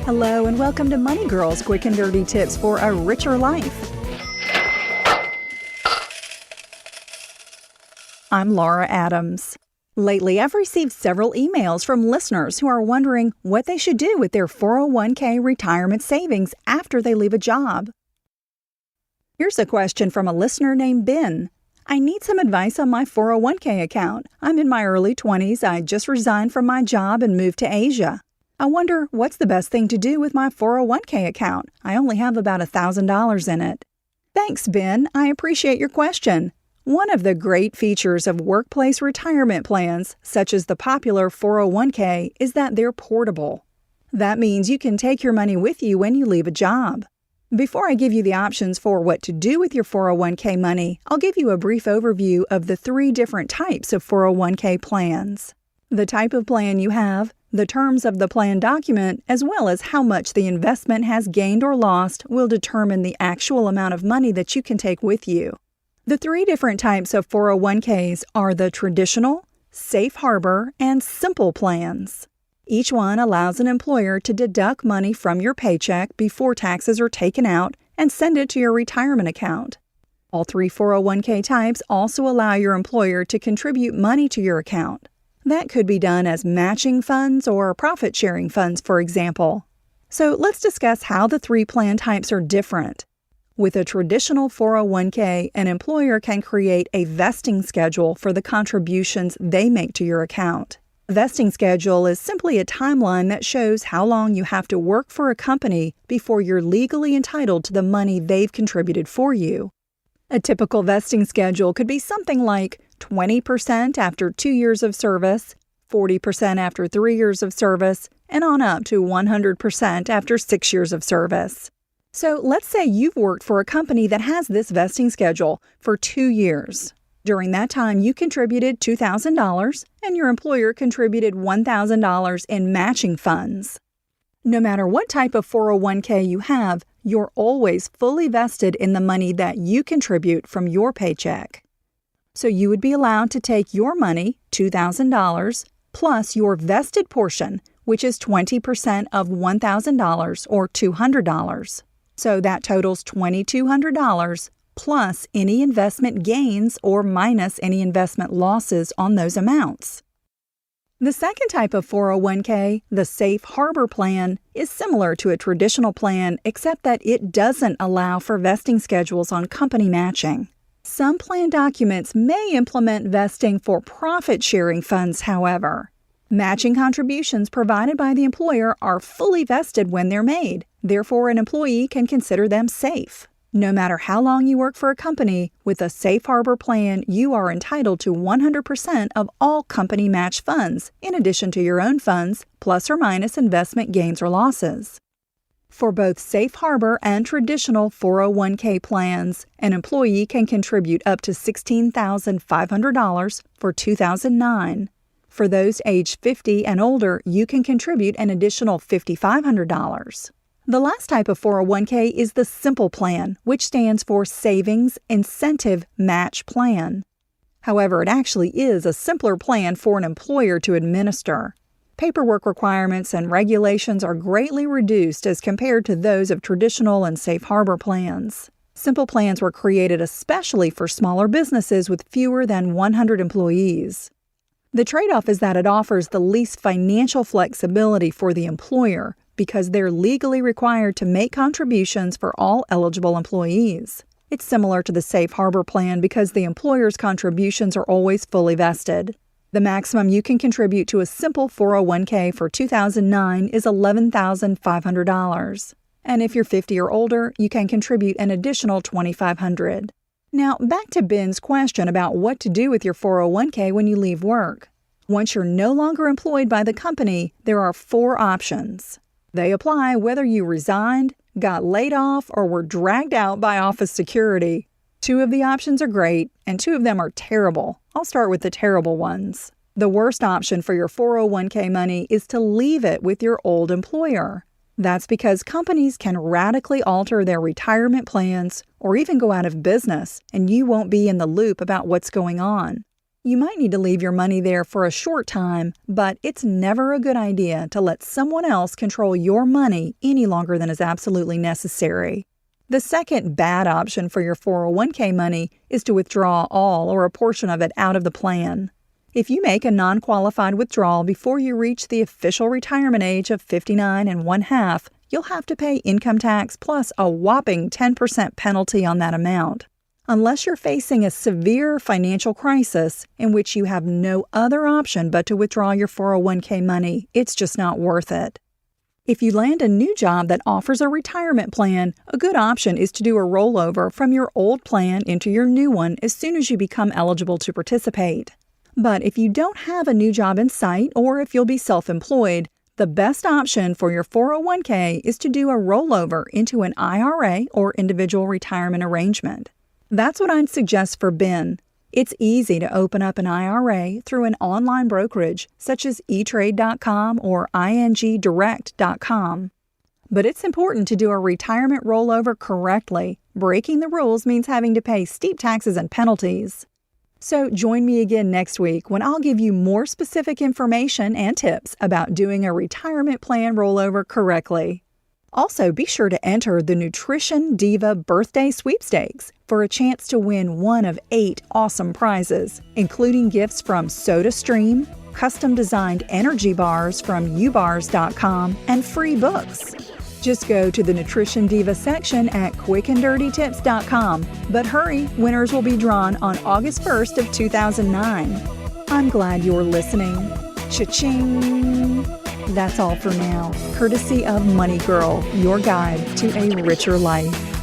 Hello and welcome to Money Girls Quick and Dirty Tips for a Richer Life. I'm Laura Adams. Lately, I've received several emails from listeners who are wondering what they should do with their 401k retirement savings after they leave a job. Here's a question from a listener named Ben. I need some advice on my 401k account. I'm in my early 20s. I just resigned from my job and moved to Asia. I wonder what's the best thing to do with my 401k account. I only have about $1,000 in it. Thanks, Ben. I appreciate your question. One of the great features of workplace retirement plans, such as the popular 401k, is that they're portable. That means you can take your money with you when you leave a job. Before I give you the options for what to do with your 401k money, I'll give you a brief overview of the 3 different types of 401k plans. The type of plan you have, the terms of the plan document, as well as how much the investment has gained or lost will determine the actual amount of money that you can take with you. The 3 different types of 401ks are the traditional, safe harbor, and simple plans. Each one allows an employer to deduct money from your paycheck before taxes are taken out and send it to your retirement account. All 3 401k types also allow your employer to contribute money to your account. That could be done as matching funds or profit-sharing funds, for example. So let's discuss how the 3 plan types are different. With a traditional 401k, an employer can create a vesting schedule for the contributions they make to your account. A vesting schedule is simply a timeline that shows how long you have to work for a company before you're legally entitled to the money they've contributed for you. A typical vesting schedule could be something like 20% after 2 years of service, 40% after 3 years of service, and on up to 100% after 6 years of service. So let's say you've worked for a company that has this vesting schedule for 2 years. During that time, you contributed $2,000 and your employer contributed $1,000 in matching funds. No matter what type of 401k you have, you're always fully vested in the money that you contribute from your paycheck. So you would be allowed to take your money, $2,000, plus your vested portion, which is 20% of $1,000 or $200. So that totals $2,200 plus any investment gains or minus any investment losses on those amounts. The second type of 401k, the Safe Harbor Plan, is similar to a traditional plan except that it doesn't allow for vesting schedules on company matching. Some plan documents may implement vesting for profit-sharing funds, however. Matching contributions provided by the employer are fully vested when they're made. Therefore, an employee can consider them safe. No matter how long you work for a company, with a Safe Harbor Plan, you are entitled to 100% of all company match funds, in addition to your own funds, plus or minus investment gains or losses. For both Safe Harbor and traditional 401k plans, an employee can contribute up to $16,500 for 2009. For those aged 50 and older, you can contribute an additional $5,500. The last type of 401k is the Simple Plan, which stands for Savings Incentive Match Plan. However, it actually is a simpler plan for an employer to administer. Paperwork requirements and regulations are greatly reduced as compared to those of traditional and Safe Harbor plans. Simple plans were created especially for smaller businesses with fewer than 100 employees. The trade-off is that it offers the least financial flexibility for the employer because they're legally required to make contributions for all eligible employees. It's similar to the Safe Harbor Plan because the employer's contributions are always fully vested. The maximum you can contribute to a simple 401k for 2009 is $11,500. And if you're 50 or older, you can contribute an additional $2,500. Now, back to Ben's question about what to do with your 401k when you leave work. Once you're no longer employed by the company, there are 4 options. They apply whether you resigned, got laid off, or were dragged out by office security. 2 of the options are great, and 2 of them are terrible. I'll start with the terrible ones. The worst option for your 401k money is to leave it with your old employer. That's because companies can radically alter their retirement plans or even go out of business, and you won't be in the loop about what's going on. You might need to leave your money there for a short time, but it's never a good idea to let someone else control your money any longer than is absolutely necessary. The second bad option for your 401k money is to withdraw all or a portion of it out of the plan. If you make a non-qualified withdrawal before you reach the official retirement age of 59 1/2, you'll have to pay income tax plus a whopping 10% penalty on that amount. Unless you're facing a severe financial crisis in which you have no other option but to withdraw your 401k money, it's just not worth it. If you land a new job that offers a retirement plan, a good option is to do a rollover from your old plan into your new one as soon as you become eligible to participate. But if you don't have a new job in sight, or if you'll be self-employed, the best option for your 401k is to do a rollover into an IRA or individual retirement arrangement. That's what I'd suggest for Ben. It's easy to open up an IRA through an online brokerage such as eTrade.com or ingdirect.com. But it's important to do a retirement rollover correctly. Breaking the rules means having to pay steep taxes and penalties. So join me again next week when I'll give you more specific information and tips about doing a retirement plan rollover correctly. Also, be sure to enter the Nutrition Diva Birthday Sweepstakes for a chance to win one of 8 awesome prizes, including gifts from SodaStream, custom-designed energy bars from ubars.com, and free books. Just go to the Nutrition Diva section at quickanddirtytips.com. But hurry, winners will be drawn on August 1st of 2009. I'm glad you're listening. Cha-ching! That's all for now, courtesy of Money Girl, your guide to a richer life.